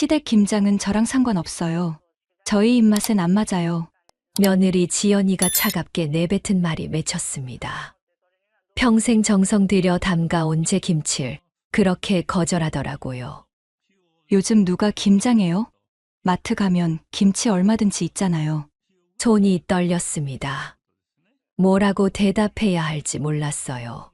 시댁 김장은 저랑 상관없어요. 저희 입맛엔 안 맞아요. 며느리 지연이가 차갑게 내뱉은 말이 맺혔습니다. 평생 정성 들여 담가온 제 김치를 그렇게 거절하더라고요. 요즘 누가 김장해요? 마트 가면 김치 얼마든지 있잖아요. 손이 떨렸습니다. 뭐라고 대답해야 할지 몰랐어요.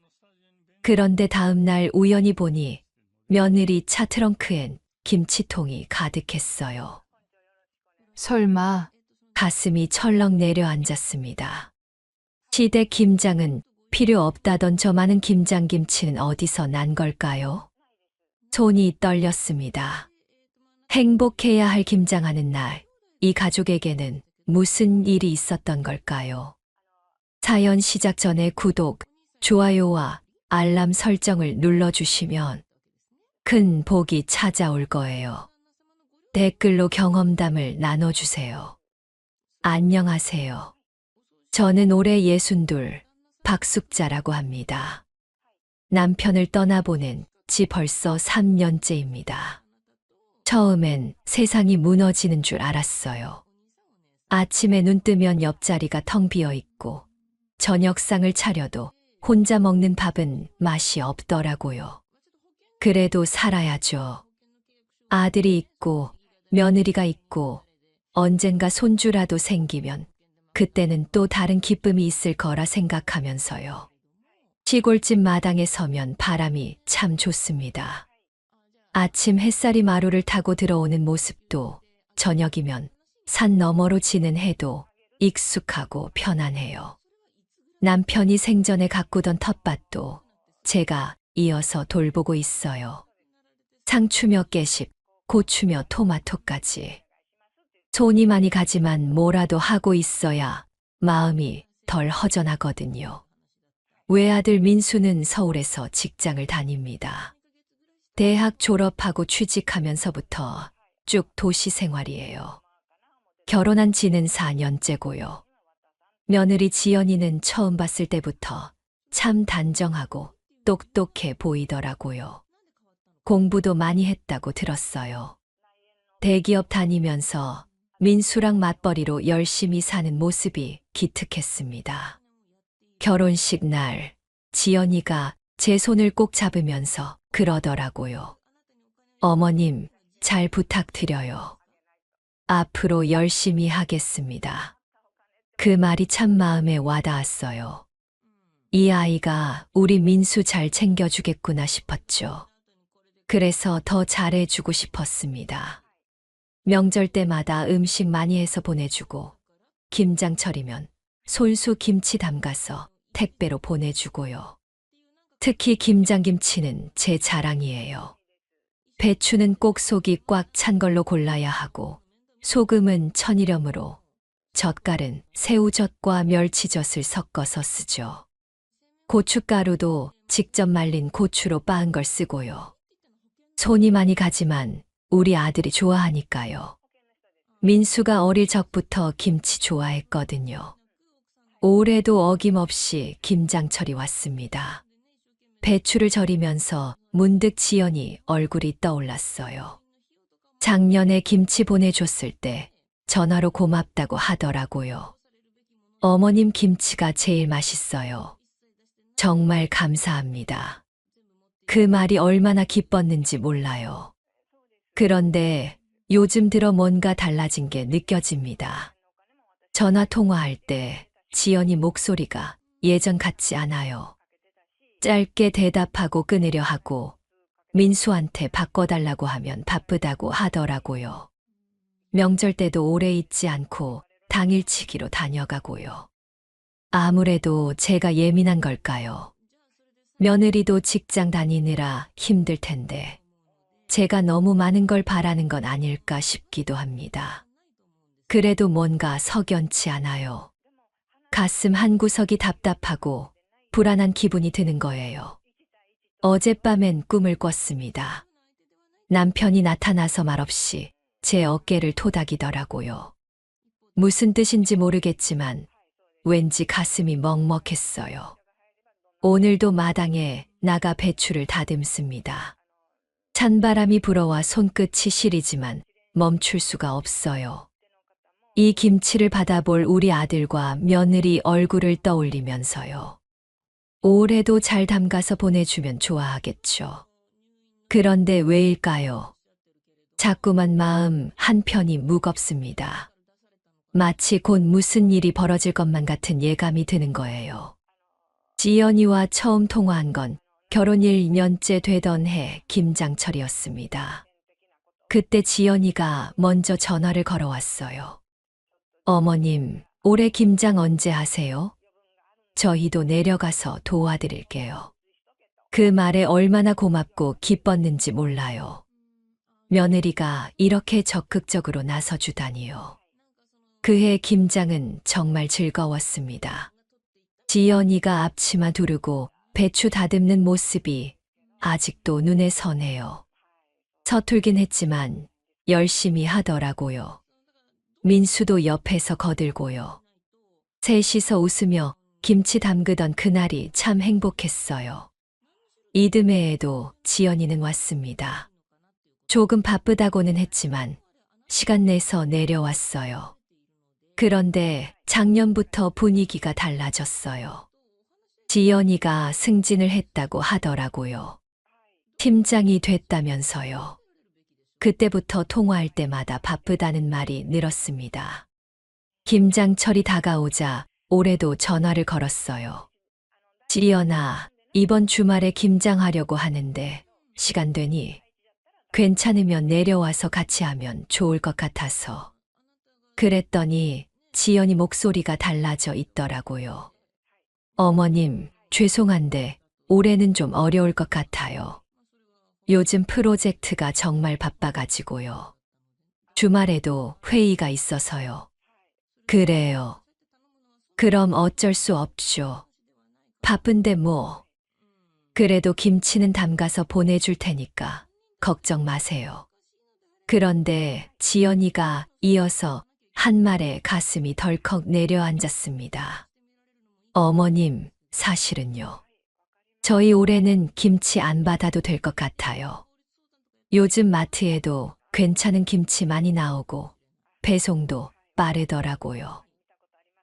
그런데 다음 날 우연히 보니 며느리 차 트렁크엔 김치통이 가득했어요. 설마 가슴이 철렁 내려앉았습니다. 시댁 김장은 필요 없다던 저 많은 김장김치는 어디서 난 걸까요? 손이 떨렸습니다. 행복해야 할 김장하는 날, 이 가족에게는 무슨 일이 있었던 걸까요? 사연 시작 전에 구독, 좋아요와 알람 설정을 눌러주시면 큰 복이 찾아올 거예요. 댓글로 경험담을 나눠주세요. 안녕하세요. 저는 올해 62, 박숙자라고 합니다. 남편을 떠나보낸 지 벌써 3년째입니다. 처음엔 세상이 무너지는 줄 알았어요. 아침에 눈 뜨면 옆자리가 텅 비어 있고 저녁상을 차려도 혼자 먹는 밥은 맛이 없더라고요. 그래도 살아야죠. 아들이 있고 며느리가 있고 언젠가 손주라도 생기면 그때는 또 다른 기쁨이 있을 거라 생각하면서요. 시골집 마당에 서면 바람이 참 좋습니다. 아침 햇살이 마루를 타고 들어오는 모습도 저녁이면 산 너머로 지는 해도 익숙하고 편안해요. 남편이 생전에 가꾸던 텃밭도 제가 이어서 돌보고 있어요. 상추며 깨식, 고추며 토마토까지. 손이 많이 가지만 뭐라도 하고 있어야 마음이 덜 허전하거든요. 외아들 민수는 서울에서 직장을 다닙니다. 대학 졸업하고 취직하면서부터 쭉 도시 생활이에요. 결혼한 지는 4년째고요. 며느리 지연이는 처음 봤을 때부터 참 단정하고 똑똑해 보이더라고요. 공부도 많이 했다고 들었어요. 대기업 다니면서 민수랑 맞벌이로 열심히 사는 모습이 기특했습니다. 결혼식 날 지연이가 제 손을 꼭 잡으면서 그러더라고요. 어머님, 잘 부탁드려요. 앞으로 열심히 하겠습니다. 그 말이 참 마음에 와닿았어요. 이 아이가 우리 민수 잘 챙겨주겠구나 싶었죠. 그래서 더 잘해주고 싶었습니다. 명절 때마다 음식 많이 해서 보내주고, 김장철이면 손수 김치 담가서 택배로 보내주고요. 특히 김장김치는 제 자랑이에요. 배추는 꼭 속이 꽉 찬 걸로 골라야 하고, 소금은 천일염으로, 젓갈은 새우젓과 멸치젓을 섞어서 쓰죠. 고춧가루도 직접 말린 고추로 빻은 걸 쓰고요. 손이 많이 가지만 우리 아들이 좋아하니까요. 민수가 어릴 적부터 김치 좋아했거든요. 올해도 어김없이 김장철이 왔습니다. 배추를 절이면서 문득 지연이 얼굴이 떠올랐어요. 작년에 김치 보내줬을 때 전화로 고맙다고 하더라고요. 어머님 김치가 제일 맛있어요. 정말 감사합니다. 그 말이 얼마나 기뻤는지 몰라요. 그런데 요즘 들어 뭔가 달라진 게 느껴집니다. 전화 통화할 때 지연이 목소리가 예전 같지 않아요. 짧게 대답하고 끊으려 하고 민수한테 바꿔달라고 하면 바쁘다고 하더라고요. 명절 때도 오래 있지 않고 당일치기로 다녀가고요. 아무래도 제가 예민한 걸까요? 며느리도 직장 다니느라 힘들 텐데 제가 너무 많은 걸 바라는 건 아닐까 싶기도 합니다. 그래도 뭔가 석연치 않아요. 가슴 한구석이 답답하고 불안한 기분이 드는 거예요. 어젯밤엔 꿈을 꿨습니다. 남편이 나타나서 말없이 제 어깨를 토닥이더라고요. 무슨 뜻인지 모르겠지만 왠지 가슴이 먹먹했어요. 오늘도 마당에 나가 배추를 다듬습니다. 찬바람이 불어와 손끝이 시리지만 멈출 수가 없어요. 이 김치를 받아볼 우리 아들과 며느리 얼굴을 떠올리면서요. 올해도 잘 담가서 보내주면 좋아하겠죠. 그런데 왜일까요? 자꾸만 마음 한편이 무겁습니다. 마치 곧 무슨 일이 벌어질 것만 같은 예감이 드는 거예요. 지연이와 처음 통화한 건 결혼 1년째 되던 해 김장철이었습니다. 그때 지연이가 먼저 전화를 걸어왔어요. 어머님, 올해 김장 언제 하세요? 저희도 내려가서 도와드릴게요. 그 말에 얼마나 고맙고 기뻤는지 몰라요. 며느리가 이렇게 적극적으로 나서주다니요. 그해 김장은 정말 즐거웠습니다. 지연이가 앞치마 두르고 배추 다듬는 모습이 아직도 눈에 선해요. 서툴긴 했지만 열심히 하더라고요. 민수도 옆에서 거들고요. 셋이서 웃으며 김치 담그던 그날이 참 행복했어요. 이듬해에도 지연이는 왔습니다. 조금 바쁘다고는 했지만 시간 내서 내려왔어요. 그런데 작년부터 분위기가 달라졌어요. 지연이가 승진을 했다고 하더라고요. 팀장이 됐다면서요. 그때부터 통화할 때마다 바쁘다는 말이 늘었습니다. 김장철이 다가오자 올해도 전화를 걸었어요. 지연아, 이번 주말에 김장하려고 하는데 시간 되니? 괜찮으면 내려와서 같이 하면 좋을 것 같아서. 그랬더니 지연이 목소리가 달라져 있더라고요. 어머님, 죄송한데 올해는 좀 어려울 것 같아요. 요즘 프로젝트가 정말 바빠가지고요. 주말에도 회의가 있어서요. 그래요. 그럼 어쩔 수 없죠. 바쁜데 뭐. 그래도 김치는 담가서 보내줄 테니까 걱정 마세요. 그런데 지연이가 이어서 한 말에 가슴이 덜컥 내려앉았습니다. 어머님, 사실은요. 저희 올해는 김치 안 받아도 될 것 같아요. 요즘 마트에도 괜찮은 김치 많이 나오고 배송도 빠르더라고요.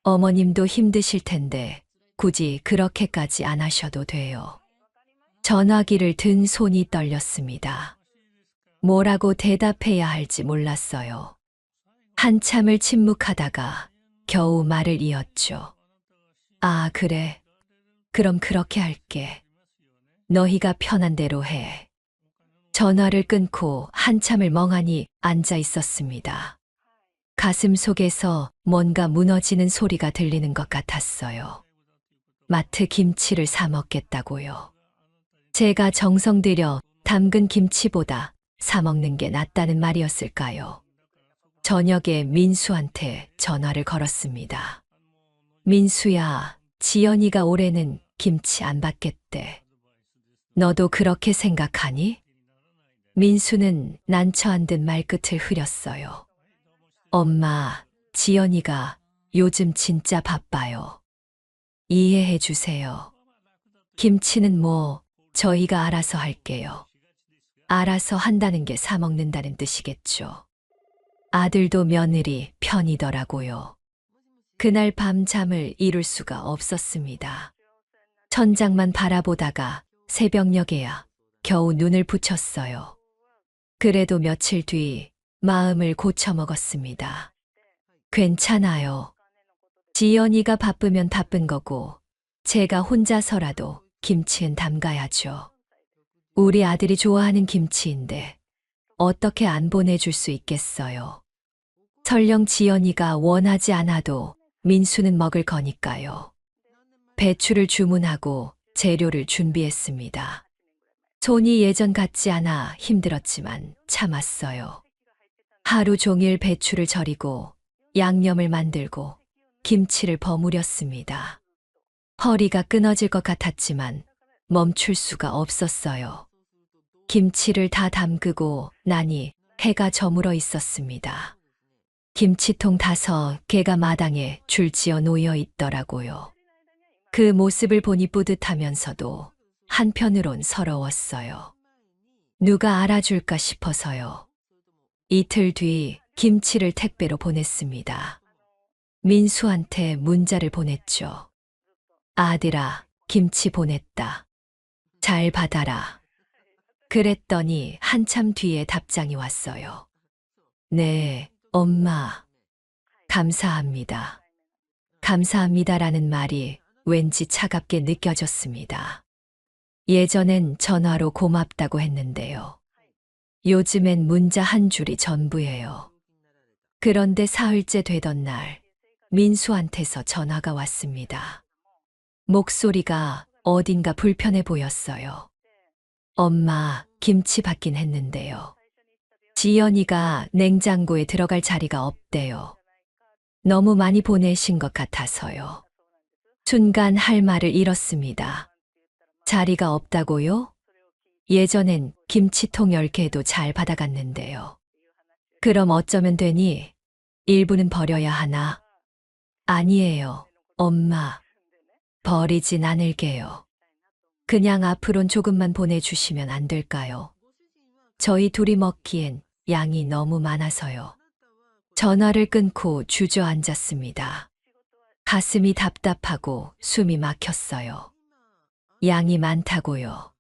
어머님도 힘드실 텐데 굳이 그렇게까지 안 하셔도 돼요. 전화기를 든 손이 떨렸습니다. 뭐라고 대답해야 할지 몰랐어요. 한참을 침묵하다가 겨우 말을 이었죠. 아, 그래. 그럼 그렇게 할게. 너희가 편한 대로 해. 전화를 끊고 한참을 멍하니 앉아 있었습니다. 가슴 속에서 뭔가 무너지는 소리가 들리는 것 같았어요. 마트 김치를 사 먹겠다고요. 제가 정성 들여 담근 김치보다 사 먹는 게 낫다는 말이었을까요? 저녁에 민수한테 전화를 걸었습니다. 민수야, 지연이가 올해는 김치 안 받겠대. 너도 그렇게 생각하니? 민수는 난처한 듯 말끝을 흐렸어요. 엄마, 지연이가 요즘 진짜 바빠요. 이해해 주세요. 김치는 뭐 저희가 알아서 할게요. 알아서 한다는 게 사 먹는다는 뜻이겠죠. 아들도 며느리 편이더라고요. 그날 밤 잠을 이룰 수가 없었습니다. 천장만 바라보다가 새벽녘에야 겨우 눈을 붙였어요. 그래도 며칠 뒤 마음을 고쳐먹었습니다. 괜찮아요. 지연이가 바쁘면 바쁜 거고 제가 혼자서라도 김치는 담가야죠. 우리 아들이 좋아하는 김치인데 어떻게 안 보내줄 수 있겠어요. 설령 지연이가 원하지 않아도 민수는 먹을 거니까요. 배추를 주문하고 재료를 준비했습니다. 손이 예전 같지 않아 힘들었지만 참았어요. 하루 종일 배추를 절이고 양념을 만들고 김치를 버무렸습니다. 허리가 끊어질 것 같았지만 멈출 수가 없었어요. 김치를 다 담그고 나니 해가 저물어 있었습니다. 김치통 5개가 마당에 줄지어 놓여 있더라고요. 그 모습을 보니 뿌듯하면서도 한편으론 서러웠어요. 누가 알아줄까 싶어서요. 이틀 뒤 김치를 택배로 보냈습니다. 민수한테 문자를 보냈죠. 아들아, 김치 보냈다. 잘 받아라. 그랬더니 한참 뒤에 답장이 왔어요. 네, 엄마. 감사합니다. 감사합니다라는 말이 왠지 차갑게 느껴졌습니다. 예전엔 전화로 고맙다고 했는데요. 요즘엔 문자 한 줄이 전부예요. 그런데 사흘째 되던 날, 민수한테서 전화가 왔습니다. 목소리가 어딘가 불편해 보였어요. 엄마, 김치 받긴 했는데요. 지연이가 냉장고에 들어갈 자리가 없대요. 너무 많이 보내신 것 같아서요. 순간 할 말을 잃었습니다. 자리가 없다고요? 예전엔 김치통 10개도 잘 받아갔는데요. 그럼 어쩌면 되니? 일부는 버려야 하나? 아니에요, 엄마. 버리진 않을게요. 그냥 앞으론 조금만 보내주시면 안 될까요? 저희 둘이 먹기엔 양이 너무 많아서요. 전화를 끊고 주저앉았습니다. 가슴이 답답하고 숨이 막혔어요. 양이 많다고요.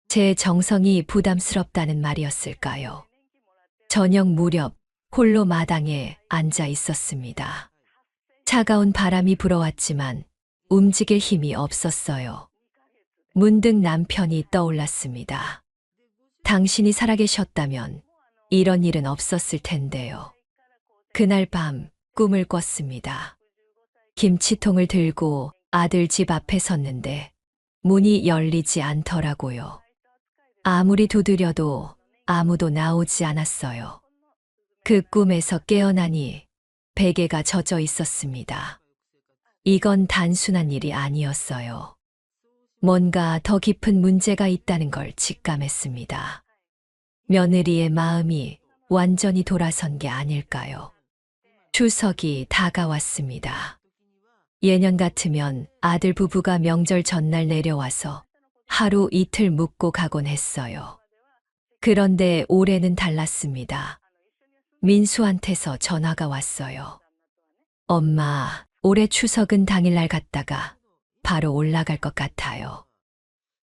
제 정성이 부담스럽다는 말이었을까요? 저녁 무렵 홀로 마당에 앉아 있었습니다. 차가운 바람이 불어왔지만 움직일 힘이 없었어요. 문득 남편이 떠올랐습니다. 당신이 살아계셨다면 이런 일은 없었을 텐데요. 그날 밤 꿈을 꿨습니다. 김치통을 들고 아들 집 앞에 섰는데 문이 열리지 않더라고요. 아무리 두드려도 아무도 나오지 않았어요. 그 꿈에서 깨어나니 베개가 젖어 있었습니다. 이건 단순한 일이 아니었어요. 뭔가 더 깊은 문제가 있다는 걸 직감했습니다. 며느리의 마음이 완전히 돌아선 게 아닐까요? 추석이 다가왔습니다. 예년 같으면 아들 부부가 명절 전날 내려와서 하루 이틀 묵고 가곤 했어요. 그런데 올해는 달랐습니다. 민수한테서 전화가 왔어요. 엄마, 올해 추석은 당일날 갔다가 바로 올라갈 것 같아요.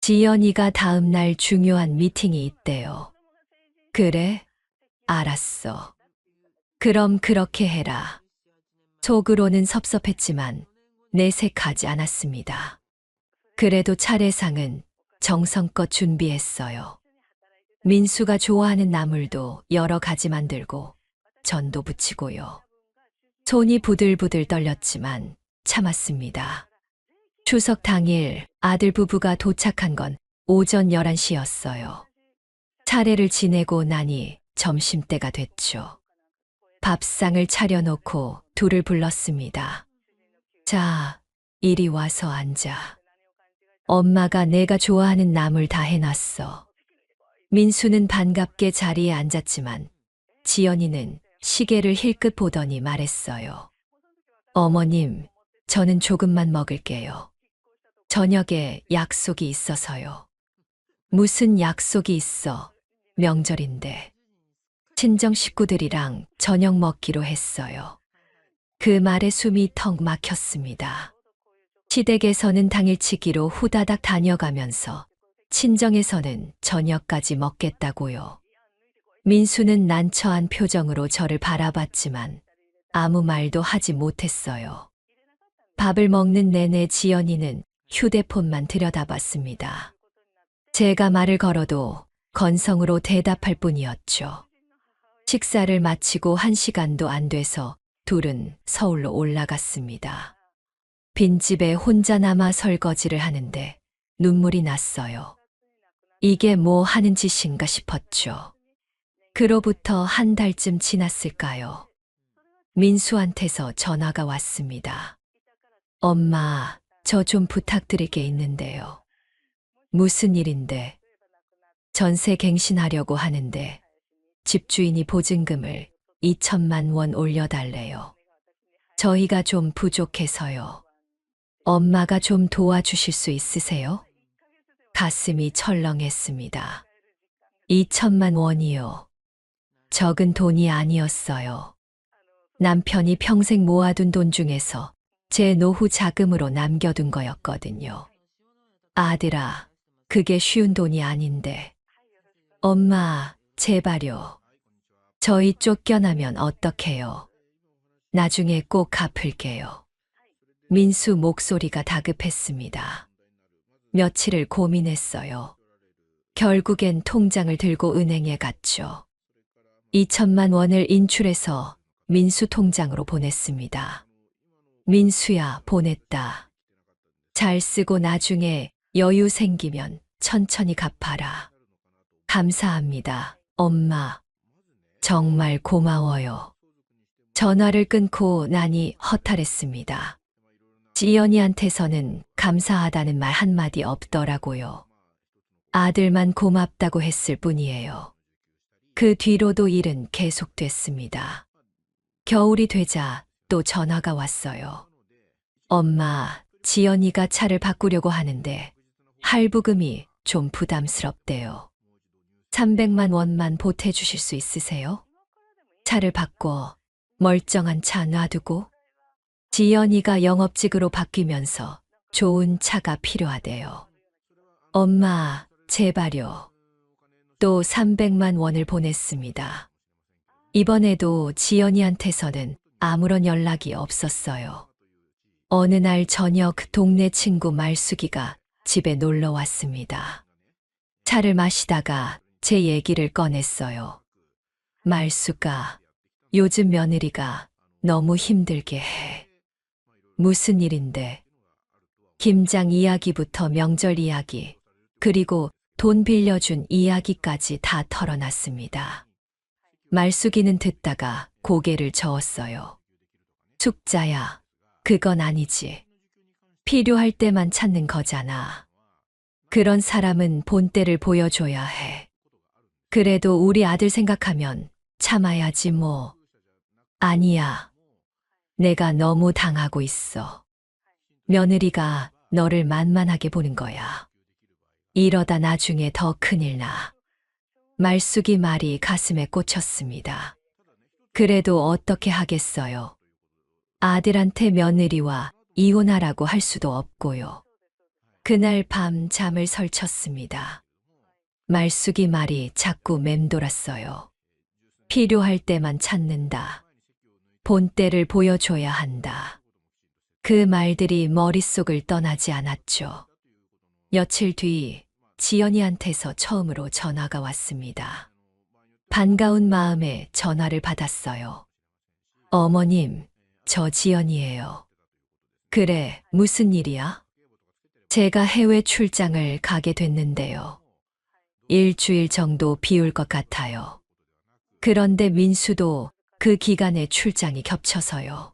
지연이가 다음 날 중요한 미팅이 있대요. 그래? 알았어. 그럼 그렇게 해라. 속으로는 섭섭했지만 내색하지 않았습니다. 그래도 차례상은 정성껏 준비했어요. 민수가 좋아하는 나물도 여러 가지 만들고 전도 부치고요. 손이 부들부들 떨렸지만 참았습니다. 추석 당일 아들 부부가 도착한 건 오전 11시였어요. 차례를 지내고 나니 점심때가 됐죠. 밥상을 차려놓고 둘을 불렀습니다. 자, 이리 와서 앉아. 엄마가 내가 좋아하는 나물 다 해놨어. 민수는 반갑게 자리에 앉았지만 지연이는 시계를 힐끗 보더니 말했어요. 어머님, 저는 조금만 먹을게요. 저녁에 약속이 있어서요. 무슨 약속이 있어? 명절인데. 친정 식구들이랑 저녁 먹기로 했어요. 그 말에 숨이 턱 막혔습니다. 시댁에서는 당일치기로 후다닥 다녀가면서 친정에서는 저녁까지 먹겠다고요. 민수는 난처한 표정으로 저를 바라봤지만 아무 말도 하지 못했어요. 밥을 먹는 내내 지연이는 휴대폰만 들여다봤습니다. 제가 말을 걸어도 건성으로 대답할 뿐이었죠. 식사를 마치고 1시간도 안 돼서 둘은 서울로 올라갔습니다. 빈집에 혼자 남아 설거지를 하는데 눈물이 났어요. 이게 뭐 하는 짓인가 싶었죠. 그로부터 한 달쯤 지났을까요? 민수한테서 전화가 왔습니다. 엄마, 저 좀 부탁드릴 게 있는데요. 무슨 일인데? 전세 갱신하려고 하는데 집주인이 보증금을 2천만 원 올려달래요. 저희가 좀 부족해서요. 엄마가 좀 도와주실 수 있으세요? 가슴이 철렁했습니다. 2천만 원이요. 적은 돈이 아니었어요. 남편이 평생 모아둔 돈 중에서 제 노후 자금으로 남겨둔 거였거든요. 아들아, 그게 쉬운 돈이 아닌데. 엄마, 제발요. 저희 쫓겨나면 어떡해요? 나중에 꼭 갚을게요. 민수 목소리가 다급했습니다. 며칠을 고민했어요. 결국엔 통장을 들고 은행에 갔죠. 2천만 원을 인출해서 민수 통장으로 보냈습니다. 민수야, 보냈다. 잘 쓰고 나중에 여유 생기면 천천히 갚아라. 감사합니다, 엄마. 정말 고마워요. 전화를 끊고 나니 허탈했습니다. 지연이한테서는 감사하다는 말 한마디 없더라고요. 아들만 고맙다고 했을 뿐이에요. 그 뒤로도 일은 계속됐습니다. 겨울이 되자 또 전화가 왔어요. 엄마, 지연이가 차를 바꾸려고 하는데 할부금이 좀 부담스럽대요. 300만 원만 보태주실 수 있으세요? 차를 바꿔 멀쩡한 차 놔두고 지연이가 영업직으로 바뀌면서 좋은 차가 필요하대요. 엄마, 제발요. 또 300만 원을 보냈습니다. 이번에도 지연이한테서는 아무런 연락이 없었어요. 어느 날 저녁 동네 친구 말숙이가 집에 놀러 왔습니다. 차를 마시다가 제 얘기를 꺼냈어요. 말숙아, 요즘 며느리가 너무 힘들게 해. 무슨 일인데? 김장 이야기부터 명절 이야기, 그리고 돈 빌려준 이야기까지 다 털어놨습니다. 말숙이는 듣다가 고개를 저었어요. 숙자야, 그건 아니지. 필요할 때만 찾는 거잖아. 그런 사람은 본때를 보여줘야 해. 그래도 우리 아들 생각하면 참아야지 뭐. 아니야. 내가 너무 당하고 있어. 며느리가 너를 만만하게 보는 거야. 이러다 나중에 더 큰일 나. 말숙이 말이 가슴에 꽂혔습니다. 그래도 어떻게 하겠어요. 아들한테 며느리와 이혼하라고 할 수도 없고요. 그날 밤 잠을 설쳤습니다. 말숙이 말이 자꾸 맴돌았어요. 필요할 때만 찾는다. 본때를 보여줘야 한다. 그 말들이 머릿속을 떠나지 않았죠. 며칠 뒤 지연이한테서 처음으로 전화가 왔습니다. 반가운 마음에 전화를 받았어요. 어머님, 저 지연이에요. 그래, 무슨 일이야? 제가 해외 출장을 가게 됐는데요. 일주일 정도 비울 것 같아요. 그런데 민수도 그 기간에 출장이 겹쳐서요.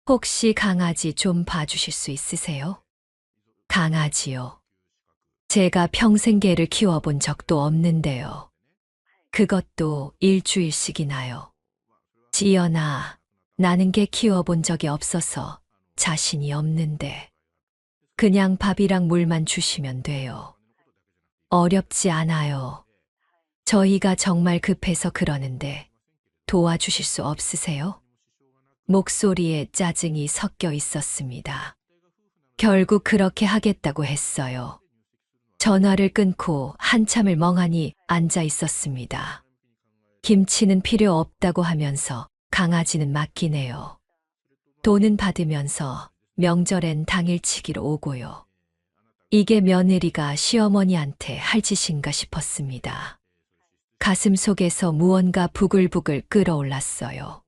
혹시 강아지 좀 봐주실 수 있으세요? 강아지요. 제가 평생 개를 키워본 적도 없는데요. 그것도 일주일씩이나요. 지연아, 나는 개 키워본 적이 없어서 자신이 없는데. 그냥 밥이랑 물만 주시면 돼요. 어렵지 않아요. 저희가 정말 급해서 그러는데 도와주실 수 없으세요? 목소리에 짜증이 섞여 있었습니다. 결국 그렇게 하겠다고 했어요. 전화를 끊고 한참을 멍하니 앉아 있었습니다. 김치는 필요 없다고 하면서 강아지는 맡기네요. 돈은 받으면서 명절엔 당일치기로 오고요. 이게 며느리가 시어머니한테 할 짓인가 싶었습니다. 가슴 속에서 무언가 부글부글 끓어올랐어요.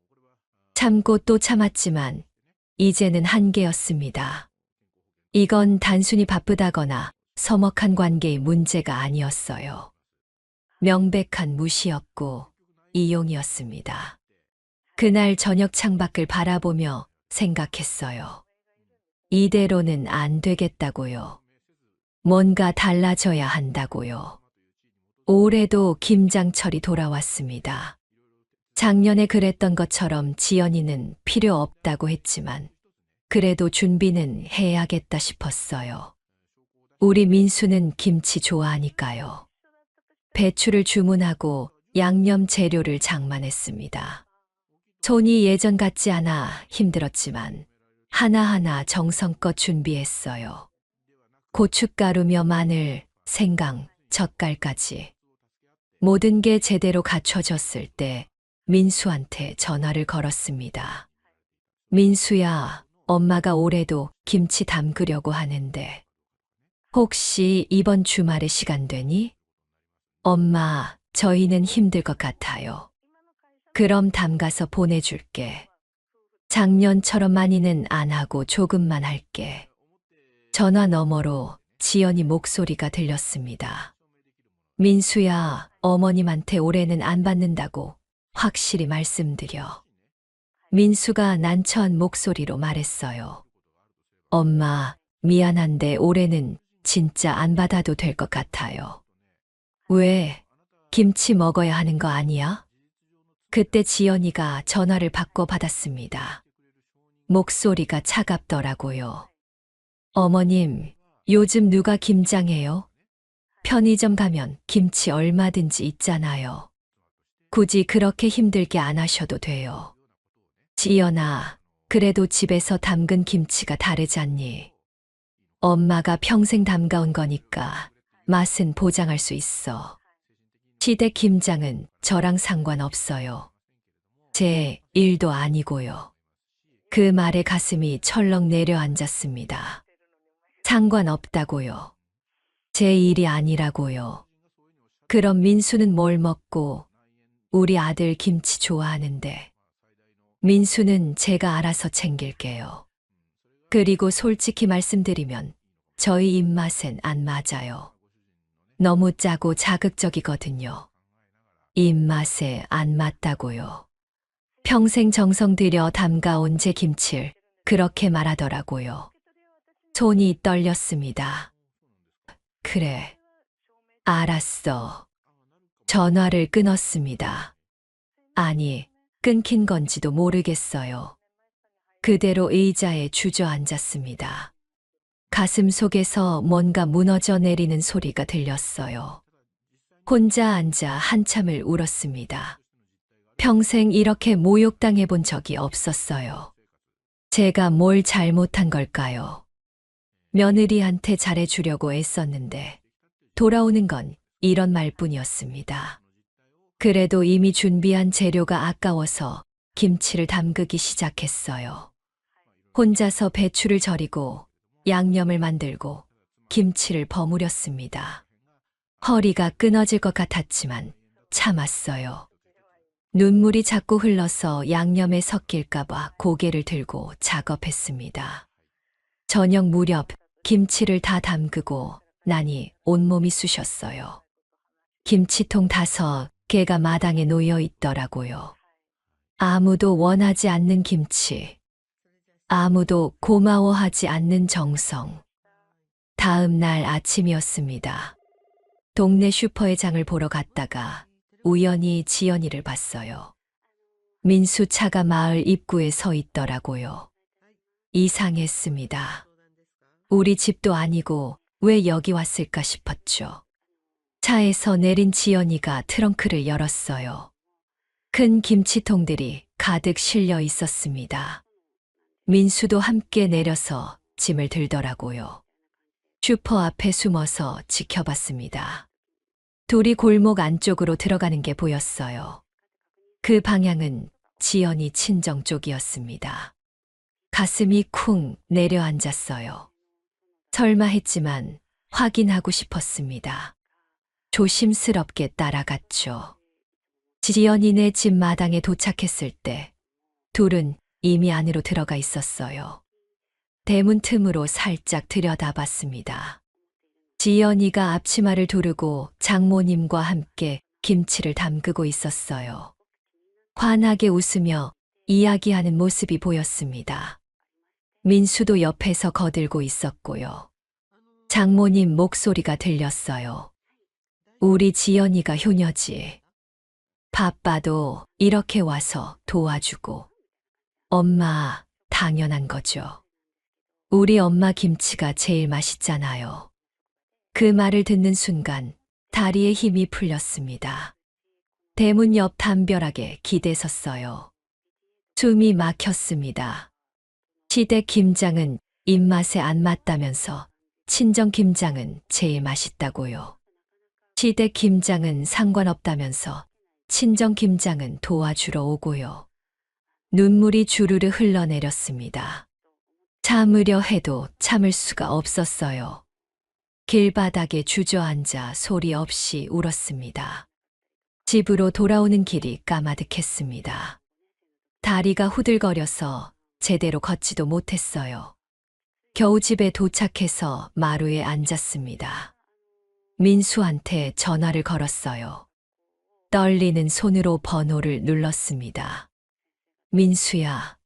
참고 또 참았지만 이제는 한계였습니다. 이건 단순히 바쁘다거나 서먹한 관계의 문제가 아니었어요. 명백한 무시였고 이용이었습니다. 그날 저녁 창밖을 바라보며 생각했어요. 이대로는 안 되겠다고요. 뭔가 달라져야 한다고요. 올해도 김장철이 돌아왔습니다. 작년에 그랬던 것처럼 지연이는 필요 없다고 했지만 그래도 준비는 해야겠다 싶었어요. 우리 민수는 김치 좋아하니까요. 배추를 주문하고 양념 재료를 장만했습니다. 손이 예전 같지 않아 힘들었지만 하나하나 정성껏 준비했어요. 고춧가루며 마늘, 생강, 젓갈까지. 모든 게 제대로 갖춰졌을 때 민수한테 전화를 걸었습니다. 민수야, 엄마가 올해도 김치 담그려고 하는데 혹시 이번 주말에 시간 되니? 엄마, 저희는 힘들 것 같아요. 그럼 담가서 보내줄게. 작년처럼 많이는 안 하고 조금만 할게. 전화 너머로 지연이 목소리가 들렸습니다. 민수야, 어머님한테 올해는 안 받는다고 확실히 말씀드려. 민수가 난처한 목소리로 말했어요. 엄마, 미안한데 올해는 진짜 안 받아도 될 것 같아요. 왜? 김치 먹어야 하는 거 아니야? 그때 지연이가 전화를 바꿔 받았습니다. 목소리가 차갑더라고요. 어머님, 요즘 누가 김장해요? 편의점 가면 김치 얼마든지 있잖아요. 굳이 그렇게 힘들게 안 하셔도 돼요. 지연아, 그래도 집에서 담근 김치가 다르잖니. 엄마가 평생 담가온 거니까 맛은 보장할 수 있어. 시댁 김장은 저랑 상관없어요. 제 일도 아니고요. 그 말에 가슴이 철렁 내려앉았습니다. 상관없다고요. 제 일이 아니라고요. 그럼 민수는 뭘 먹고? 우리 아들 김치 좋아하는데. 민수는 제가 알아서 챙길게요. 그리고 솔직히 말씀드리면 저희 입맛엔 안 맞아요. 너무 짜고 자극적이거든요. 입맛에 안 맞다고요. 평생 정성 들여 담가온 제 김치를 그렇게 말하더라고요. 손이 떨렸습니다. 그래, 알았어. 전화를 끊었습니다. 아니, 끊긴 건지도 모르겠어요. 그대로 의자에 주저앉았습니다. 가슴 속에서 뭔가 무너져 내리는 소리가 들렸어요. 혼자 앉아 한참을 울었습니다. 평생 이렇게 모욕당해 본 적이 없었어요. 제가 뭘 잘못한 걸까요? 며느리한테 잘해주려고 애썼는데 돌아오는 건 이런 말뿐이었습니다. 그래도 이미 준비한 재료가 아까워서 김치를 담그기 시작했어요. 혼자서 배추를 절이고 양념을 만들고 김치를 버무렸습니다. 허리가 끊어질 것 같았지만 참았어요. 눈물이 자꾸 흘러서 양념에 섞일까봐 고개를 들고 작업했습니다. 저녁 무렵 김치를 다 담그고 나니 온몸이 쑤셨어요. 김치통 5개가 마당에 놓여 있더라고요. 아무도 원하지 않는 김치. 아무도 고마워하지 않는 정성. 다음 날 아침이었습니다. 동네 슈퍼에 장을 보러 갔다가 우연히 지연이를 봤어요. 민수 차가 마을 입구에 서 있더라고요. 이상했습니다. 우리 집도 아니고 왜 여기 왔을까 싶었죠. 차에서 내린 지연이가 트렁크를 열었어요. 큰 김치통들이 가득 실려 있었습니다. 민수도 함께 내려서 짐을 들더라고요. 슈퍼 앞에 숨어서 지켜봤습니다. 둘이 골목 안쪽으로 들어가는 게 보였어요. 그 방향은 지연이 친정 쪽이었습니다. 가슴이 쿵 내려앉았어요. 설마 했지만 확인하고 싶었습니다. 조심스럽게 따라갔죠. 지연이네 집 마당에 도착했을 때 둘은 이미 안으로 들어가 있었어요. 대문 틈으로 살짝 들여다봤습니다. 지연이가 앞치마를 두르고 장모님과 함께 김치를 담그고 있었어요. 환하게 웃으며 이야기하는 모습이 보였습니다. 민수도 옆에서 거들고 있었고요. 장모님 목소리가 들렸어요. 우리 지연이가 효녀지. 바빠도 이렇게 와서 도와주고. 엄마, 당연한 거죠. 우리 엄마 김치가 제일 맛있잖아요. 그 말을 듣는 순간 다리에 힘이 풀렸습니다. 대문 옆 담벼락에 기대섰어요. 숨이 막혔습니다. 시댁 김장은 입맛에 안 맞다면서 친정 김장은 제일 맛있다고요. 시댁 김장은 상관없다면서 친정 김장은 도와주러 오고요. 눈물이 주르르 흘러내렸습니다. 참으려 해도 참을 수가 없었어요. 길바닥에 주저앉아 소리 없이 울었습니다. 집으로 돌아오는 길이 까마득했습니다. 다리가 후들거려서 제대로 걷지도 못했어요. 겨우 집에 도착해서 마루에 앉았습니다. 민수한테 전화를 걸었어요. 떨리는 손으로 번호를 눌렀습니다. 민수야,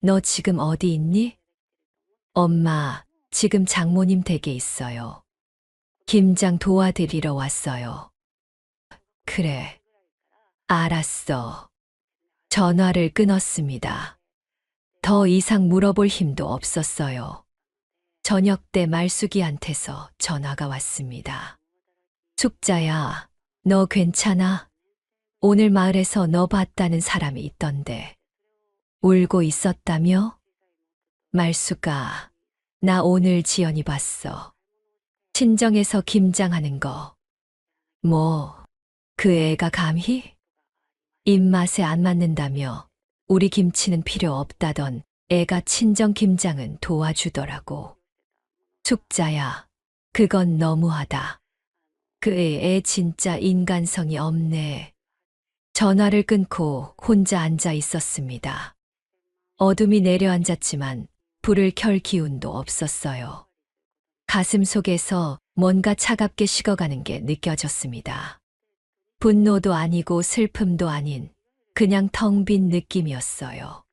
너 지금 어디 있니? 엄마, 지금 장모님 댁에 있어요. 김장 도와드리러 왔어요. 그래, 알았어. 전화를 끊었습니다. 더 이상 물어볼 힘도 없었어요. 저녁 때 말숙이한테서 전화가 왔습니다. 숙자야, 너 괜찮아? 오늘 마을에서 너 봤다는 사람이 있던데. 울고 있었다며? 말숙아, 나 오늘 지연이 봤어. 친정에서 김장하는 거. 뭐, 그 애가 감히? 입맛에 안 맞는다며 우리 김치는 필요 없다던 애가 친정 김장은 도와주더라고. 숙자야, 그건 너무하다. 그 애 진짜 인간성이 없네. 전화를 끊고 혼자 앉아 있었습니다. 어둠이 내려앉았지만 불을 켤 기운도 없었어요. 가슴 속에서 뭔가 차갑게 식어가는 게 느껴졌습니다. 분노도 아니고 슬픔도 아닌 그냥 텅 빈 느낌이었어요.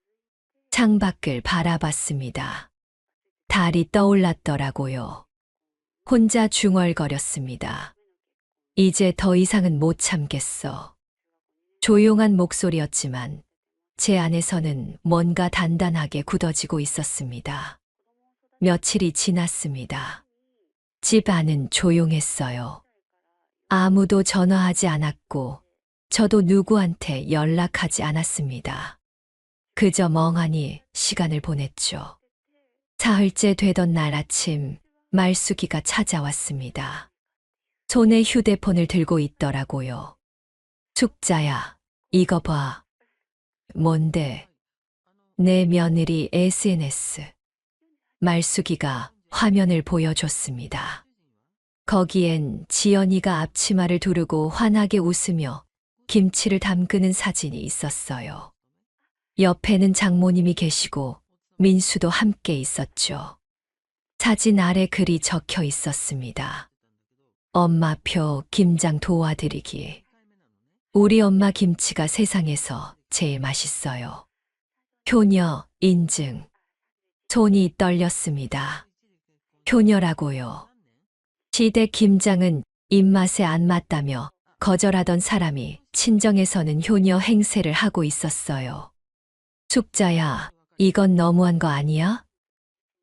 창밖을 바라봤습니다. 달이 떠올랐더라고요. 혼자 중얼거렸습니다. 이제 더 이상은 못 참겠어. 조용한 목소리였지만 제 안에서는 뭔가 단단하게 굳어지고 있었습니다. 며칠이 지났습니다. 집 안은 조용했어요. 아무도 전화하지 않았고 저도 누구한테 연락하지 않았습니다. 그저 멍하니 시간을 보냈죠. 사흘째 되던 날 아침 말숙이가 찾아왔습니다. 손에 휴대폰을 들고 있더라고요. 숙자야, 이거 봐. 뭔데? 내 며느리 SNS. 말숙이가 화면을 보여줬습니다. 거기엔 지연이가 앞치마를 두르고 환하게 웃으며 김치를 담그는 사진이 있었어요. 옆에는 장모님이 계시고 민수도 함께 있었죠. 사진 아래 글이 적혀 있었습니다. 엄마표 김장 도와드리기. 우리 엄마 김치가 세상에서 제일 맛있어요. 효녀 인증. 손이 떨렸습니다. 효녀라고요. 시댁 김장은 입맛에 안 맞다며 거절하던 사람이 친정에서는 효녀 행세를 하고 있었어요. 숙자야, 이건 너무한 거 아니야?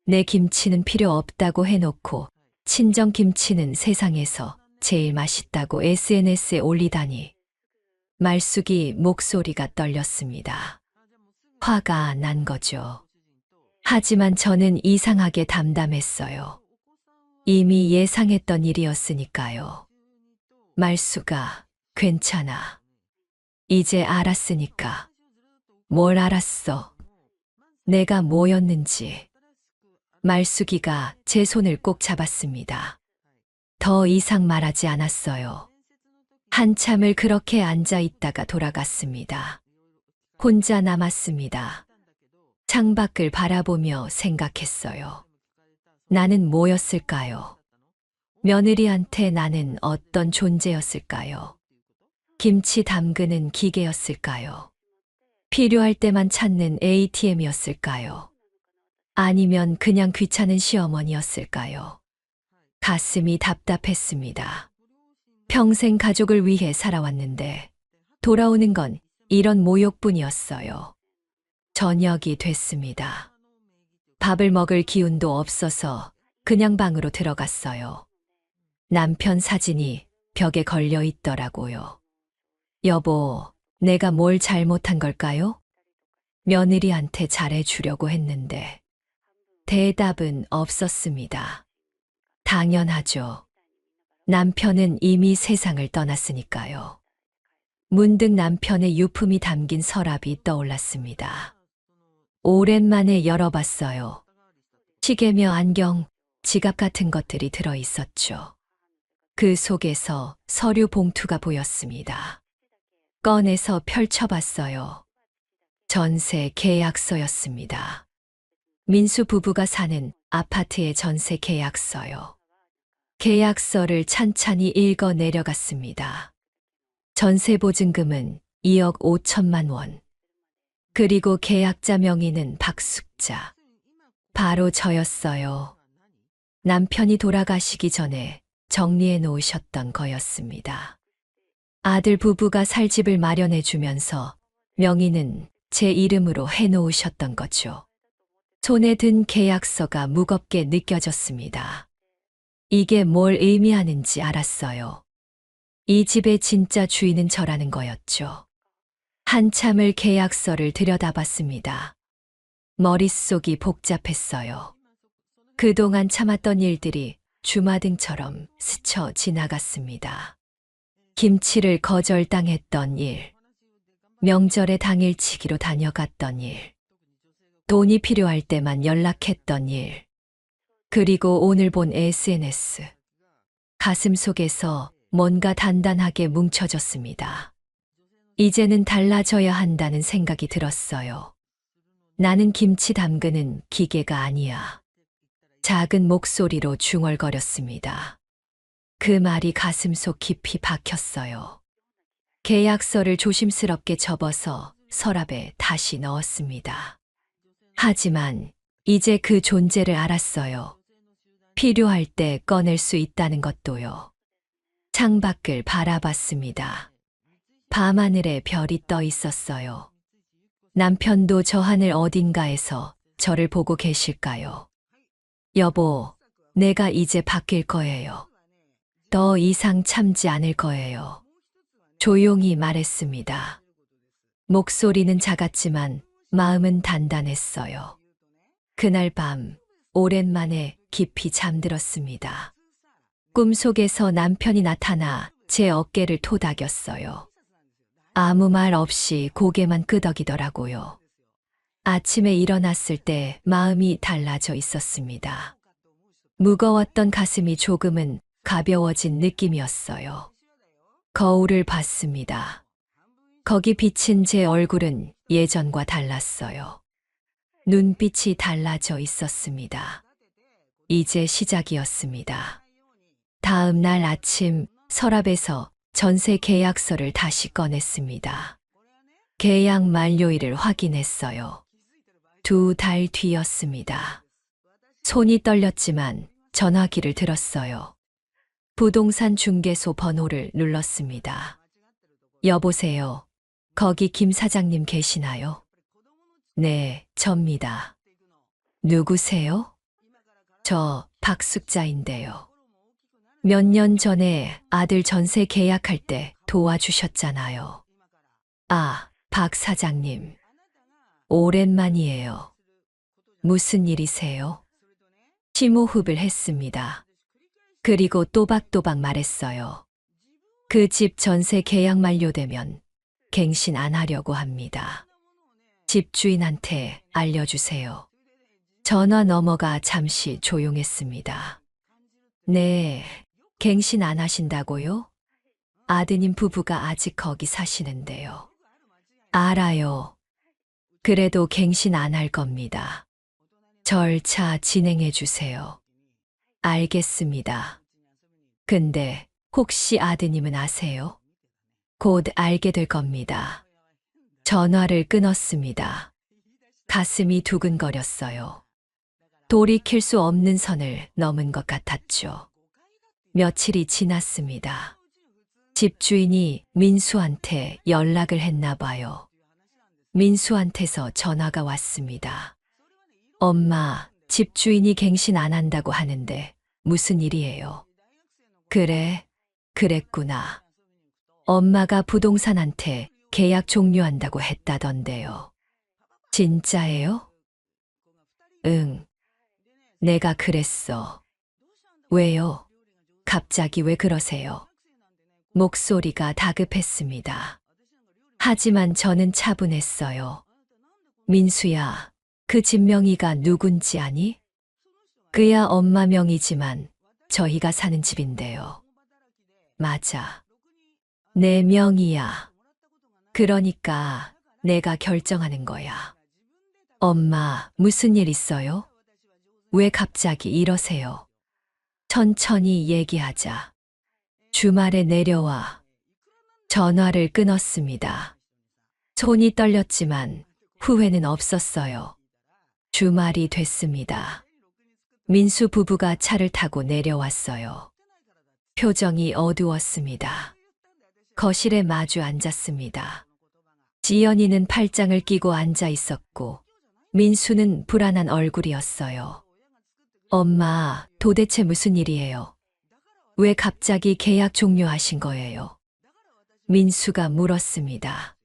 내 김치는 필요 없다고 해놓고 친정 김치는 세상에서 제일 맛있다고 SNS에 올리다니. 말숙이 목소리가 떨렸습니다. 화가 난 거죠. 하지만 저는 이상하게 담담했어요. 이미 예상했던 일이었으니까요. 말숙아, 괜찮아. 이제 알았으니까. 뭘 알았어? 내가 뭐였는지. 말숙이가 제 손을 꼭 잡았습니다. 더 이상 말하지 않았어요. 한참을 그렇게 앉아 있다가 돌아갔습니다. 혼자 남았습니다. 창밖을 바라보며 생각했어요. 나는 뭐였을까요? 며느리한테 나는 어떤 존재였을까요? 김치 담그는 기계였을까요? 필요할 때만 찾는 ATM이었을까요? 아니면 그냥 귀찮은 시어머니였을까요? 가슴이 답답했습니다. 평생 가족을 위해 살아왔는데 돌아오는 건 이런 모욕뿐이었어요. 저녁이 됐습니다. 밥을 먹을 기운도 없어서 그냥 방으로 들어갔어요. 남편 사진이 벽에 걸려 있더라고요. 여보, 내가 뭘 잘못한 걸까요? 며느리한테 잘해주려고 했는데 대답은 없었습니다. 당연하죠. 남편은 이미 세상을 떠났으니까요. 문득 남편의 유품이 담긴 서랍이 떠올랐습니다. 오랜만에 열어봤어요. 시계며 안경, 지갑 같은 것들이 들어 있었죠. 그 속에서 서류 봉투가 보였습니다. 꺼내서 펼쳐봤어요. 전세 계약서였습니다. 민수 부부가 사는 아파트의 전세 계약서요. 계약서를 찬찬히 읽어 내려갔습니다. 전세 보증금은 2억 5천만 원. 그리고 계약자 명의는 박숙자. 바로 저였어요. 남편이 돌아가시기 전에 정리해 놓으셨던 거였습니다. 아들 부부가 살 집을 마련해 주면서 명의는 제 이름으로 해 놓으셨던 거죠. 손에 든 계약서가 무겁게 느껴졌습니다. 이게 뭘 의미하는지 알았어요. 이 집의 진짜 주인은 저라는 거였죠. 한참을 계약서를 들여다봤습니다. 머릿속이 복잡했어요. 그동안 참았던 일들이 주마등처럼 스쳐 지나갔습니다. 김치를 거절당했던 일, 명절에 당일치기로 다녀갔던 일, 돈이 필요할 때만 연락했던 일, 그리고 오늘 본 SNS. 가슴 속에서 뭔가 단단하게 뭉쳐졌습니다. 이제는 달라져야 한다는 생각이 들었어요. 나는 김치 담그는 기계가 아니야. 작은 목소리로 중얼거렸습니다. 그 말이 가슴속 깊이 박혔어요. 계약서를 조심스럽게 접어서 서랍에 다시 넣었습니다. 하지만 이제 그 존재를 알았어요. 필요할 때 꺼낼 수 있다는 것도요. 창밖을 바라봤습니다. 밤하늘에 별이 떠 있었어요. 남편도 저 하늘 어딘가에서 저를 보고 계실까요? 여보, 내가 이제 바뀔 거예요. 더 이상 참지 않을 거예요. 조용히 말했습니다. 목소리는 작았지만 마음은 단단했어요. 그날 밤 오랜만에 깊이 잠들었습니다. 꿈속에서 남편이 나타나 제 어깨를 토닥였어요. 아무 말 없이 고개만 끄덕이더라고요. 아침에 일어났을 때 마음이 달라져 있었습니다. 무거웠던 가슴이 조금은 가벼워진 느낌이었어요. 거울을 봤습니다. 거기 비친 제 얼굴은 예전과 달랐어요. 눈빛이 달라져 있었습니다. 이제 시작이었습니다. 다음 날 아침 서랍에서 전세 계약서를 다시 꺼냈습니다. 계약 만료일을 확인했어요. 2달 뒤였습니다. 손이 떨렸지만 전화기를 들었어요. 부동산 중개소 번호를 눌렀습니다. 여보세요. 거기 김 사장님 계시나요? 네, 접니다. 누구세요? 저 박숙자인데요. 몇 년 전에 아들 전세 계약할 때 도와주셨잖아요. 아, 박 사장님. 오랜만이에요. 무슨 일이세요? 심호흡을 했습니다. 그리고 또박또박 말했어요. 그 집 전세 계약 만료되면 갱신 안 하려고 합니다. 집주인한테 알려주세요. 전화 넘어가 잠시 조용했습니다. 네, 갱신 안 하신다고요? 아드님 부부가 아직 거기 사시는데요. 알아요. 그래도 갱신 안 할 겁니다. 절차 진행해 주세요. 알겠습니다. 근데 혹시 아드님은 아세요? 곧 알게 될 겁니다. 전화를 끊었습니다. 가슴이 두근거렸어요. 돌이킬 수 없는 선을 넘은 것 같았죠. 며칠이 지났습니다. 집주인이 민수한테 연락을 했나 봐요. 민수한테서 전화가 왔습니다. 엄마, 집주인이 갱신 안 한다고 하는데 무슨 일이에요? 그래, 그랬구나. 엄마가 부동산한테 계약 종료한다고 했다던데요. 진짜예요? 응. 내가 그랬어. 왜요? 갑자기 왜 그러세요? 목소리가 다급했습니다. 하지만 저는 차분했어요. 민수야, 그 집 명의가 누군지 아니? 그야 엄마 명이지만 저희가 사는 집인데요. 맞아. 내 명의야. 그러니까 내가 결정하는 거야. 엄마, 무슨 일 있어요? 왜 갑자기 이러세요? 천천히 얘기하자. 주말에 내려와. 전화를 끊었습니다. 손이 떨렸지만 후회는 없었어요. 주말이 됐습니다. 민수 부부가 차를 타고 내려왔어요. 표정이 어두웠습니다. 거실에 마주 앉았습니다. 지연이는 팔짱을 끼고 앉아 있었고, 민수는 불안한 얼굴이었어요. 엄마, 도대체 무슨 일이에요? 왜 갑자기 계약 종료하신 거예요? 민수가 물었습니다.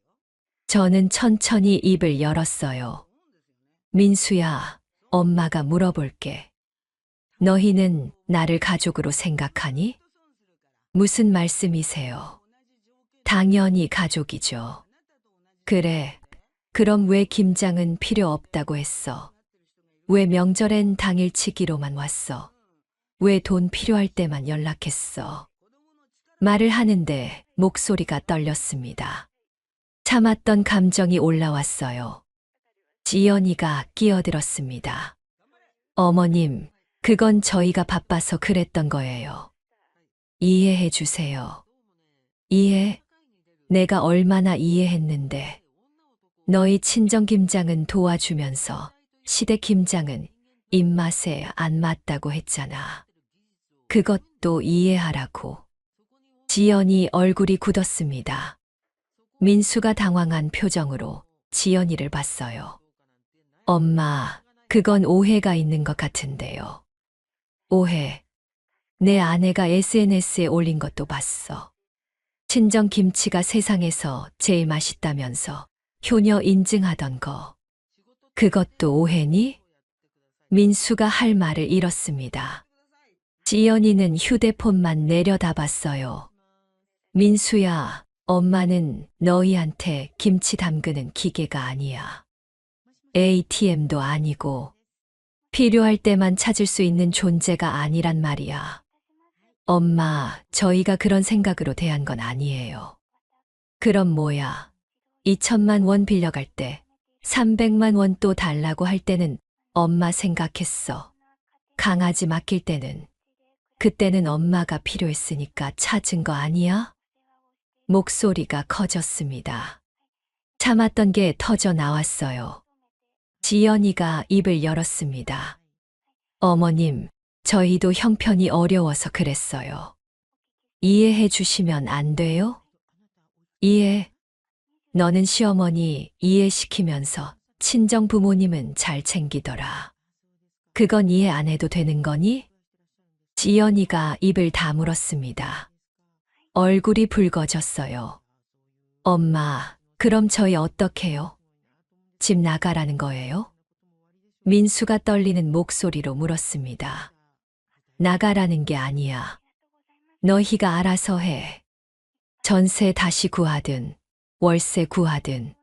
저는 천천히 입을 열었어요. 민수야, 엄마가 물어볼게. 너희는 나를 가족으로 생각하니? 무슨 말씀이세요? 당연히 가족이죠. 그래, 그럼 왜 김장은 필요 없다고 했어? 왜 명절엔 당일치기로만 왔어? 왜 돈 필요할 때만 연락했어? 말을 하는데 목소리가 떨렸습니다. 참았던 감정이 올라왔어요. 지연이가 끼어들었습니다. 어머님, 그건 저희가 바빠서 그랬던 거예요. 이해해 주세요. 이해? 내가 얼마나 이해했는데. 너희 친정 김장은 도와주면서 시댁 김장은 입맛에 안 맞다고 했잖아. 그것도 이해하라고. 지연이 얼굴이 굳었습니다. 민수가 당황한 표정으로 지연이를 봤어요. 엄마, 그건 오해가 있는 것 같은데요. 오해. 내 아내가 SNS에 올린 것도 봤어. 친정 김치가 세상에서 제일 맛있다면서 효녀 인증하던 거. 그것도 오해니? 민수가 할 말을 잃었습니다. 지연이는 휴대폰만 내려다봤어요. 민수야, 엄마는 너희한테 김치 담그는 기계가 아니야. ATM도 아니고 필요할 때만 찾을 수 있는 존재가 아니란 말이야. 엄마, 저희가 그런 생각으로 대한 건 아니에요. 그럼 뭐야? 2천만 원 빌려갈 때 300만 원 또 달라고 할 때는 엄마 생각했어. 강아지 맡길 때는 그때는 엄마가 필요했으니까 찾은 거 아니야? 목소리가 커졌습니다. 참았던 게 터져 나왔어요. 지연이가 입을 열었습니다. 어머님, 저희도 형편이 어려워서 그랬어요. 이해해 주시면 안 돼요? 이해. 너는 시어머니 이해시키면서 친정 부모님은 잘 챙기더라. 그건 이해 안 해도 되는 거니? 지연이가 입을 다물었습니다. 얼굴이 붉어졌어요. 엄마, 그럼 저희 어떡해요? 집 나가라는 거예요? 민수가 떨리는 목소리로 물었습니다. 나가라는 게 아니야. 너희가 알아서 해. 전세 다시 구하든 월세 구하든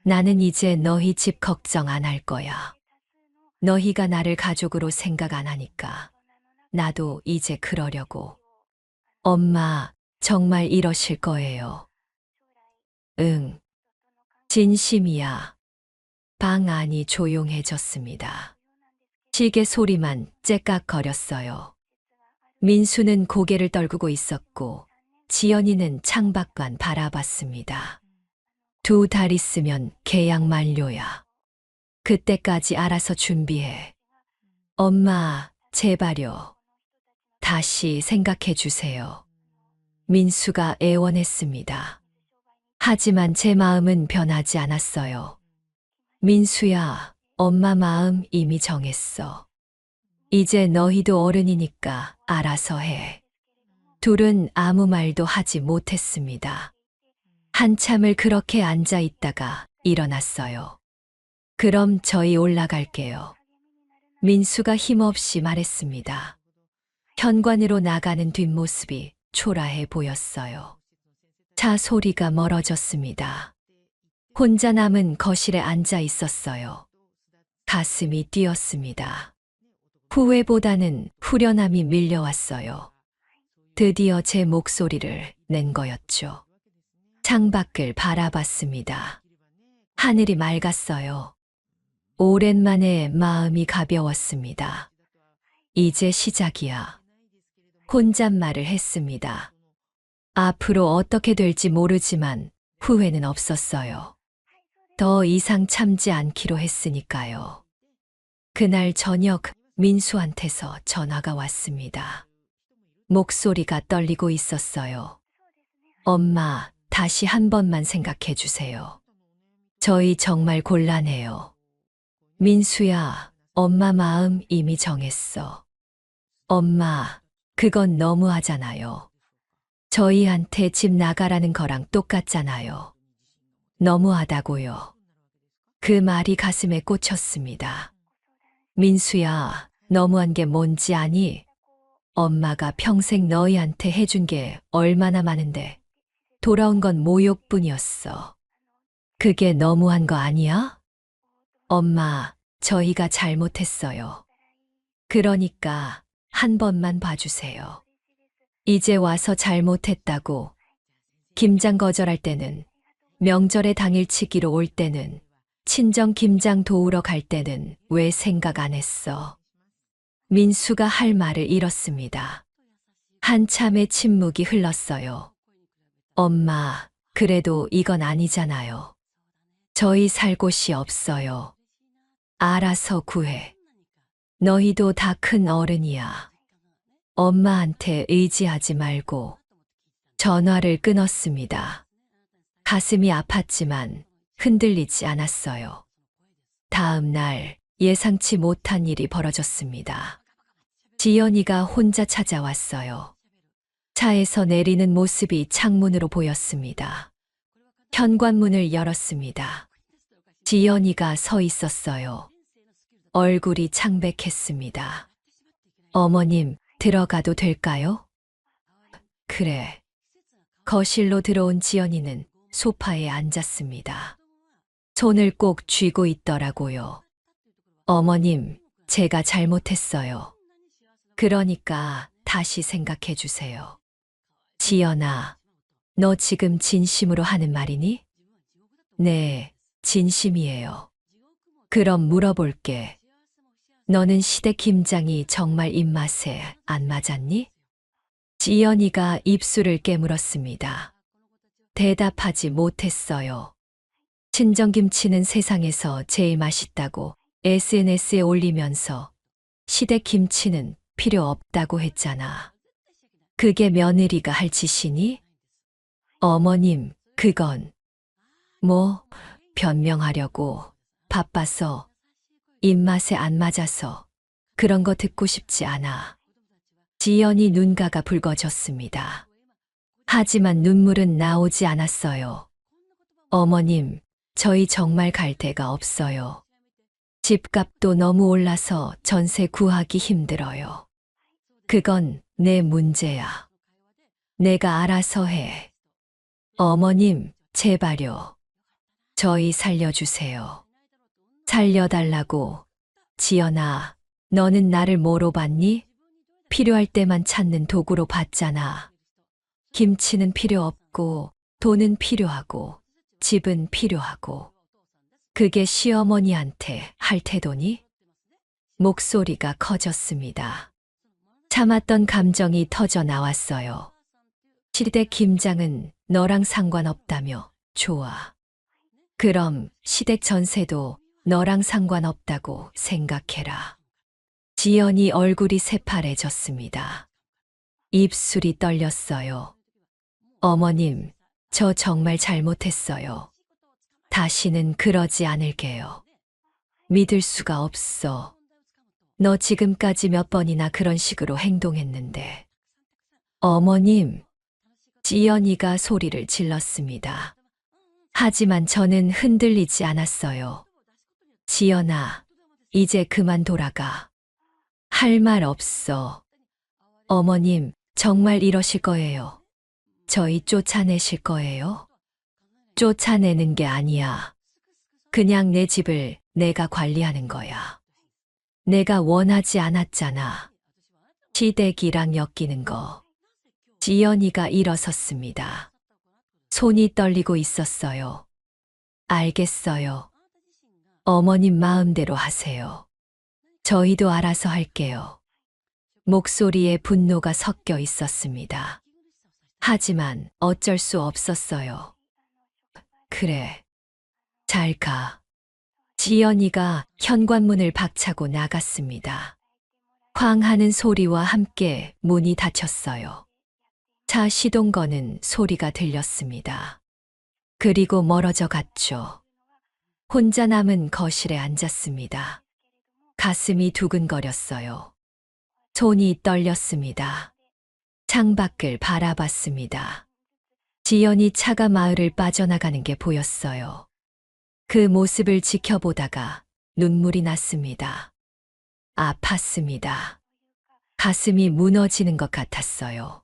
나는 이제 너희 집 걱정 안 할 거야. 너희가 나를 가족으로 생각 안 하니까 나도 이제 그러려고. 엄마, 정말 이러실 거예요. 응. 진심이야. 방 안이 조용해졌습니다. 시계 소리만 째깍거렸어요. 민수는 고개를 떨구고 있었고 지연이는 창밖만 바라봤습니다. 2달 있으면 계약 만료야. 그때까지 알아서 준비해. 엄마, 제발요. 다시 생각해 주세요. 민수가 애원했습니다. 하지만 제 마음은 변하지 않았어요. 민수야, 엄마 마음 이미 정했어. 이제 너희도 어른이니까 알아서 해. 둘은 아무 말도 하지 못했습니다. 한참을 그렇게 앉아 있다가 일어났어요. 그럼 저희 올라갈게요. 민수가 힘없이 말했습니다. 현관으로 나가는 뒷모습이 초라해 보였어요. 차 소리가 멀어졌습니다. 혼자 남은 거실에 앉아 있었어요. 가슴이 뛰었습니다. 후회보다는 후련함이 밀려왔어요. 드디어 제 목소리를 낸 거였죠. 창밖을 바라봤습니다. 하늘이 맑았어요. 오랜만에 마음이 가벼웠습니다. 이제 시작이야. 혼잣말을 했습니다. 앞으로 어떻게 될지 모르지만 후회는 없었어요. 더 이상 참지 않기로 했으니까요. 그날 저녁 민수한테서 전화가 왔습니다. 목소리가 떨리고 있었어요. 엄마, 다시 한 번만 생각해 주세요. 저희 정말 곤란해요. 민수야, 엄마 마음 이미 정했어. 엄마, 그건 너무하잖아요. 저희한테 집 나가라는 거랑 똑같잖아요. 너무하다고요. 그 말이 가슴에 꽂혔습니다. 민수야, 너무한 게 뭔지 아니? 엄마가 평생 너희한테 해준 게 얼마나 많은데 돌아온 건 모욕뿐이었어. 그게 너무한 거 아니야? 엄마, 저희가 잘못했어요. 그러니까 한 번만 봐주세요. 이제 와서 잘못했다고. 김장 거절할 때는, 명절에 당일치기로 올 때는, 친정 김장 도우러 갈 때는 왜 생각 안 했어? 민수가 할 말을 잃었습니다. 한참의 침묵이 흘렀어요. 엄마, 그래도 이건 아니잖아요. 저희 살 곳이 없어요. 알아서 구해. 너희도 다 큰 어른이야. 엄마한테 의지하지 말고. 전화를 끊었습니다. 가슴이 아팠지만 흔들리지 않았어요. 다음 날 예상치 못한 일이 벌어졌습니다. 지연이가 혼자 찾아왔어요. 차에서 내리는 모습이 창문으로 보였습니다. 현관문을 열었습니다. 지연이가 서 있었어요. 얼굴이 창백했습니다. 어머님, 들어가도 될까요? 그래. 거실로 들어온 지연이는 소파에 앉았습니다. 손을 꼭 쥐고 있더라고요. 어머님, 제가 잘못했어요. 그러니까 다시 생각해 주세요. 지연아, 너 지금 진심으로 하는 말이니? 네, 진심이에요. 그럼 물어볼게. 너는 시댁 김장이 정말 입맛에 안 맞았니? 지연이가 입술을 깨물었습니다. 대답하지 못했어요. 친정김치는 세상에서 제일 맛있다고 SNS에 올리면서 시댁 김치는 필요 없다고 했잖아. 그게 며느리가 할 짓이니? 어머님, 그건 변명하려고 바빠서 입맛에 안 맞아서 그런 거 듣고 싶지 않아. 지연이 눈가가 붉어졌습니다. 하지만 눈물은 나오지 않았어요. 어머님, 저희 정말 갈 데가 없어요. 집값도 너무 올라서 전세 구하기 힘들어요. 그건 내 문제야. 내가 알아서 해. 어머님, 제발요. 저희 살려주세요. 살려달라고. 지연아, 너는 나를 뭐로 봤니? 필요할 때만 찾는 도구로 봤잖아. 김치는 필요 없고, 돈은 필요하고, 집은 필요하고. 그게 시어머니한테 할 태도니? 목소리가 커졌습니다. 참았던 감정이 터져 나왔어요. 시댁 김장은 너랑 상관없다며. 좋아. 그럼 시댁 전세도 너랑 상관없다고 생각해라. 지연이 얼굴이 새파래졌습니다. 입술이 떨렸어요. 어머님, 저 정말 잘못했어요. 다시는 그러지 않을게요. 믿을 수가 없어. 너 지금까지 몇 번이나 그런 식으로 행동했는데. 어머님, 지연이가 소리를 질렀습니다. 하지만 저는 흔들리지 않았어요. 지연아, 이제 그만 돌아가. 할 말 없어. 어머님, 정말 이러실 거예요? 저희 쫓아내실 거예요? 쫓아내는 게 아니야. 그냥 내 집을 내가 관리하는 거야. 내가 원하지 않았잖아. 시댁이랑 엮이는 거. 지연이가 일어섰습니다. 손이 떨리고 있었어요. 알겠어요. 어머님 마음대로 하세요. 저희도 알아서 할게요. 목소리에 분노가 섞여 있었습니다. 하지만 어쩔 수 없었어요. 그래. 잘 가. 지연이가 현관문을 박차고 나갔습니다. 쾅 하는 소리와 함께 문이 닫혔어요. 차 시동 거는 소리가 들렸습니다. 그리고 멀어져 갔죠. 혼자 남은 거실에 앉았습니다. 가슴이 두근거렸어요. 손이 떨렸습니다. 창밖을 바라봤습니다. 지연이 차가 마을을 빠져나가는 게 보였어요. 그 모습을 지켜보다가 눈물이 났습니다. 아팠습니다. 가슴이 무너지는 것 같았어요.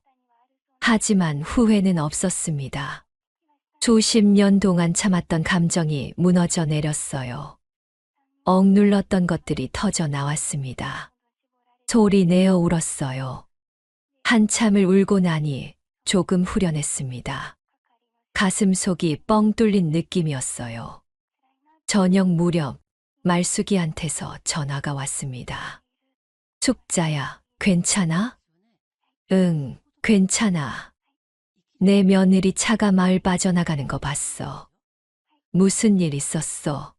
하지만 후회는 없었습니다. 수십 년 동안 참았던 감정이 무너져 내렸어요. 억눌렀던 것들이 터져 나왔습니다. 소리 내어 울었어요. 한참을 울고 나니 조금 후련했습니다. 가슴속이 뻥 뚫린 느낌이었어요. 저녁 무렵 말숙이한테서 전화가 왔습니다. 숙자야, 괜찮아? 응, 괜찮아. 내 며느리 차가 마을 빠져나가는 거 봤어. 무슨 일 있었어?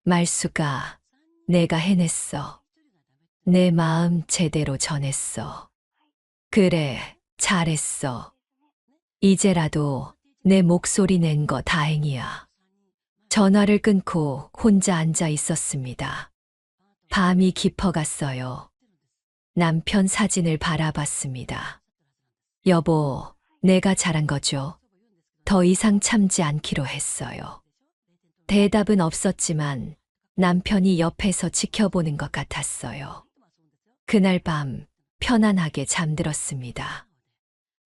말숙아, 내가 해냈어. 내 마음 제대로 전했어. 그래, 잘했어. 이제라도 내 목소리 낸 거 다행이야. 전화를 끊고 혼자 앉아 있었습니다. 밤이 깊어갔어요. 남편 사진을 바라봤습니다. 여보, 내가 잘한 거죠? 더 이상 참지 않기로 했어요. 대답은 없었지만 남편이 옆에서 지켜보는 것 같았어요. 그날 밤 편안하게 잠들었습니다.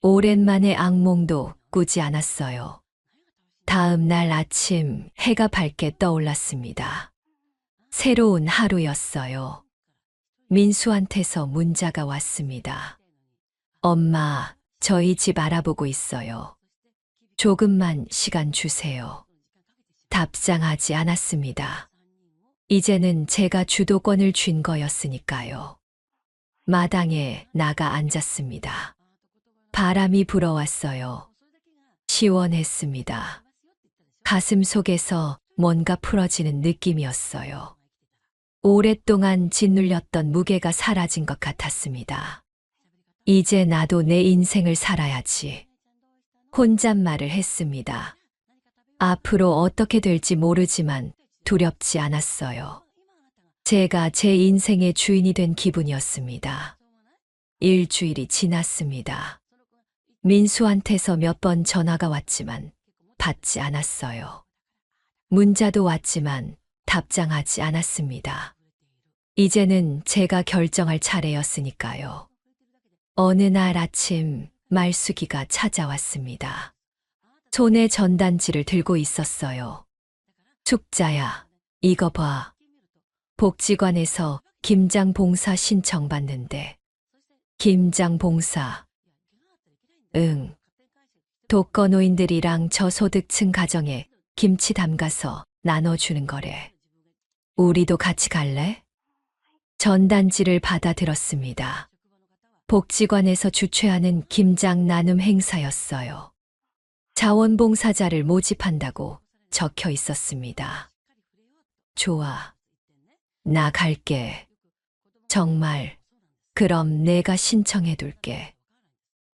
오랜만에 악몽도 꾸지 않았어요. 다음 날 아침 해가 밝게 떠올랐습니다. 새로운 하루였어요. 민수한테서 문자가 왔습니다. 엄마, 저희 집 알아보고 있어요. 조금만 시간 주세요. 답장하지 않았습니다. 이제는 제가 주도권을 쥔 거였으니까요. 마당에 나가 앉았습니다. 바람이 불어왔어요. 시원했습니다. 가슴 속에서 뭔가 풀어지는 느낌이었어요. 오랫동안 짓눌렸던 무게가 사라진 것 같았습니다. 이제 나도 내 인생을 살아야지. 혼잣말을 했습니다. 앞으로 어떻게 될지 모르지만 두렵지 않았어요. 제가 제 인생의 주인이 된 기분이었습니다. 일주일이 지났습니다. 민수한테서 몇 번 전화가 왔지만 받지 않았어요. 문자도 왔지만 답장하지 않았습니다. 이제는 제가 결정할 차례였으니까요. 어느 날 아침 말숙이가 찾아왔습니다. 손에 전단지를 들고 있었어요. 숙자야, 이거 봐. 복지관에서 김장 봉사 신청받는데. 김장 봉사. 응. 독거노인들이랑 저소득층 가정에 김치 담가서 나눠주는 거래. 우리도 같이 갈래? 전단지를 받아들었습니다. 복지관에서 주최하는 김장 나눔 행사였어요. 자원봉사자를 모집한다고 적혀 있었습니다. 좋아. 나 갈게. 정말. 그럼 내가 신청해 둘게.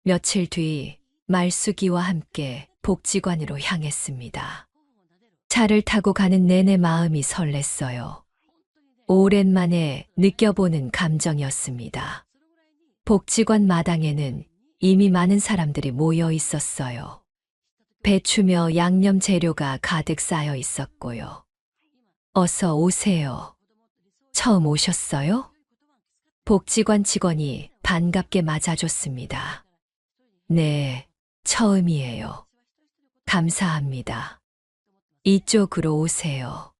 며칠 뒤 말숙이와 함께 복지관으로 향했습니다. 차를 타고 가는 내내 마음이 설렜어요. 오랜만에 느껴보는 감정이었습니다. 복지관 마당에는 이미 많은 사람들이 모여 있었어요. 배추며 양념 재료가 가득 쌓여 있었고요. 어서 오세요. 처음 오셨어요? 복지관 직원이 반갑게 맞아줬습니다. 네, 처음이에요. 감사합니다. 이쪽으로 오세요.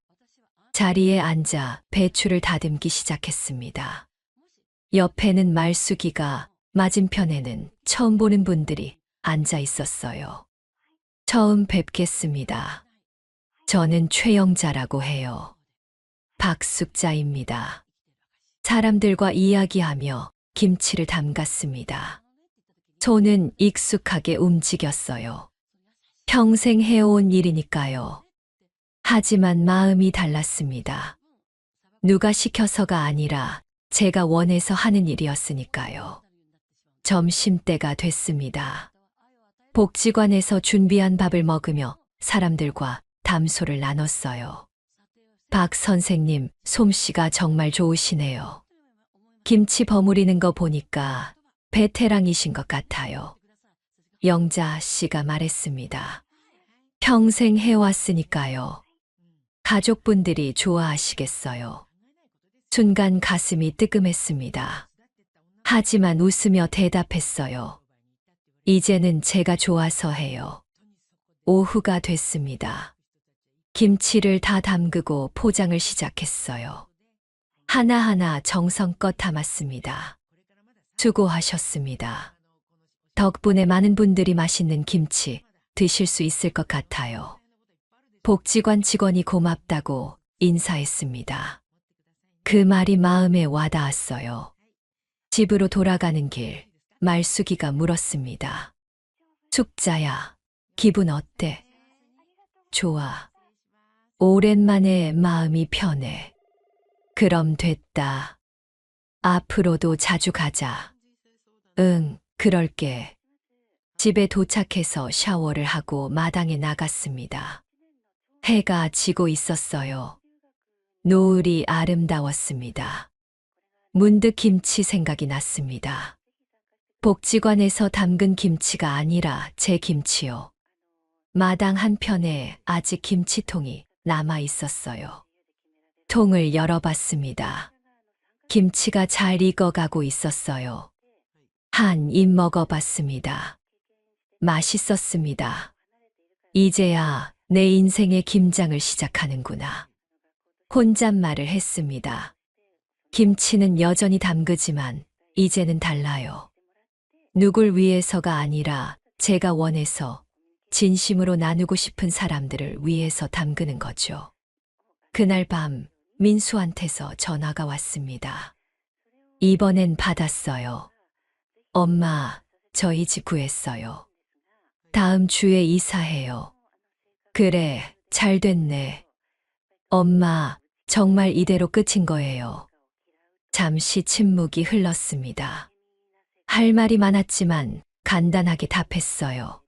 자리에 앉아 배추를 다듬기 시작했습니다. 옆에는 말숙이가, 맞은편에는 처음 보는 분들이 앉아 있었어요. 처음 뵙겠습니다. 저는 최영자라고 해요. 박숙자입니다. 사람들과 이야기하며 김치를 담갔습니다. 손은 익숙하게 움직였어요. 평생 해온 일이니까요. 하지만 마음이 달랐습니다. 누가 시켜서가 아니라 제가 원해서 하는 일이었으니까요. 점심때가 됐습니다. 복지관에서 준비한 밥을 먹으며 사람들과 담소를 나눴어요. 박 선생님, 솜씨가 정말 좋으시네요. 김치 버무리는 거 보니까 베테랑이신 것 같아요. 영자 씨가 말했습니다. 평생 해왔으니까요. 가족분들이 좋아하시겠어요. 순간 가슴이 뜨끔했습니다. 하지만 웃으며 대답했어요. 이제는 제가 좋아서 해요. 오후가 됐습니다. 김치를 다 담그고 포장을 시작했어요. 하나하나 정성껏 담았습니다. 수고하셨습니다. 덕분에 많은 분들이 맛있는 김치 드실 수 있을 것 같아요. 복지관 직원이 고맙다고 인사했습니다. 그 말이 마음에 와닿았어요. 집으로 돌아가는 길, 말숙이가 물었습니다. 숙자야, 기분 어때? 좋아. 오랜만에 마음이 편해. 그럼 됐다. 앞으로도 자주 가자. 응, 그럴게. 집에 도착해서 샤워를 하고 마당에 나갔습니다. 해가 지고 있었어요. 노을이 아름다웠습니다. 문득 김치 생각이 났습니다. 복지관에서 담근 김치가 아니라 제 김치요. 마당 한편에 아직 김치통이 남아 있었어요. 통을 열어봤습니다. 김치가 잘 익어가고 있었어요. 한 입 먹어봤습니다. 맛있었습니다. 이제야 내 인생의 김장을 시작하는구나. 혼잣말을 했습니다. 김치는 여전히 담그지만 이제는 달라요. 누굴 위해서가 아니라 제가 원해서 진심으로 나누고 싶은 사람들을 위해서 담그는 거죠. 그날 밤 민수한테서 전화가 왔습니다. 이번엔 받았어요. 엄마, 저희 집 구했어요. 다음 주에 이사해요. 그래, 잘 됐네. 엄마, 정말 이대로 끝인 거예요. 잠시 침묵이 흘렀습니다. 할 말이 많았지만 간단하게 답했어요.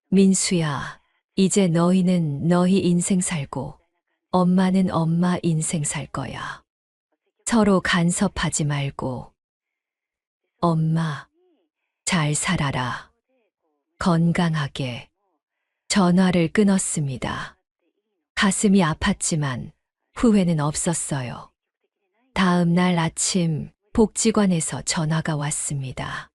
민수야, 이제 너희는 너희 인생 살고 엄마는 엄마 인생 살 거야. 서로 간섭하지 말고. 엄마, 잘 살아라. 건강하게. 전화를 끊었습니다. 가슴이 아팠지만 후회는 없었어요. 다음 날 아침 복지관에서 전화가 왔습니다.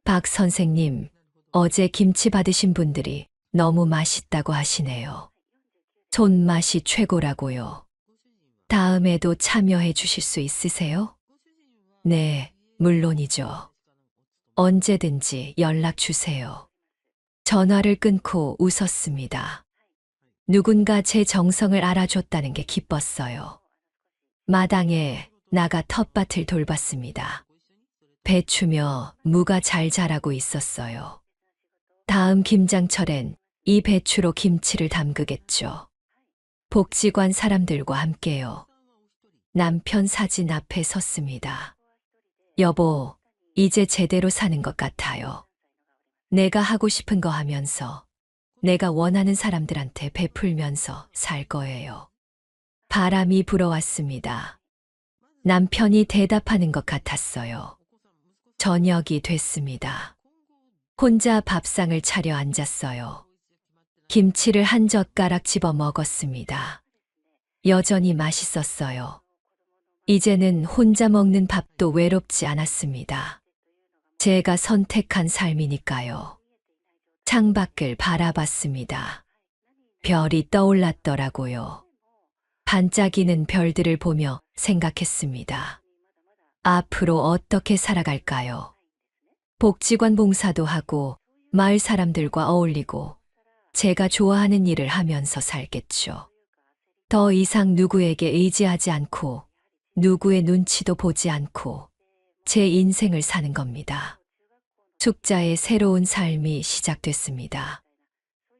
박 선생님, 어제 김치 받으신 분들이 너무 맛있다고 하시네요. 손맛이 최고라고요. 다음에도 참여해 주실 수 있으세요? 네, 물론이죠. 언제든지 연락 주세요. 전화를 끊고 웃었습니다. 누군가 제 정성을 알아줬다는 게 기뻤어요. 마당에 나가 텃밭을 돌봤습니다. 배추며 무가 잘 자라고 있었어요. 다음 김장철엔 이 배추로 김치를 담그겠죠. 복지관 사람들과 함께요. 남편 사진 앞에 섰습니다. 여보, 이제 제대로 사는 것 같아요. 내가 하고 싶은 거 하면서, 내가 원하는 사람들한테 베풀면서 살 거예요. 바람이 불어왔습니다. 남편이 대답하는 것 같았어요. 저녁이 됐습니다. 혼자 밥상을 차려 앉았어요. 김치를 한 젓가락 집어 먹었습니다. 여전히 맛있었어요. 이제는 혼자 먹는 밥도 외롭지 않았습니다. 제가 선택한 삶이니까요. 창밖을 바라봤습니다. 별이 떠올랐더라고요. 반짝이는 별들을 보며 생각했습니다. 앞으로 어떻게 살아갈까요? 복지관 봉사도 하고 마을 사람들과 어울리고 제가 좋아하는 일을 하면서 살겠죠. 더 이상 누구에게 의지하지 않고 누구의 눈치도 보지 않고 제 인생을 사는 겁니다. 숙자의 새로운 삶이 시작됐습니다.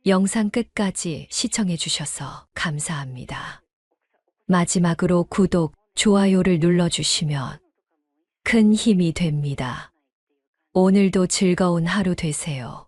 영상 끝까지 시청해 주셔서 감사합니다. 마지막으로 구독, 좋아요를 눌러주시면 큰 힘이 됩니다. 오늘도 즐거운 하루 되세요.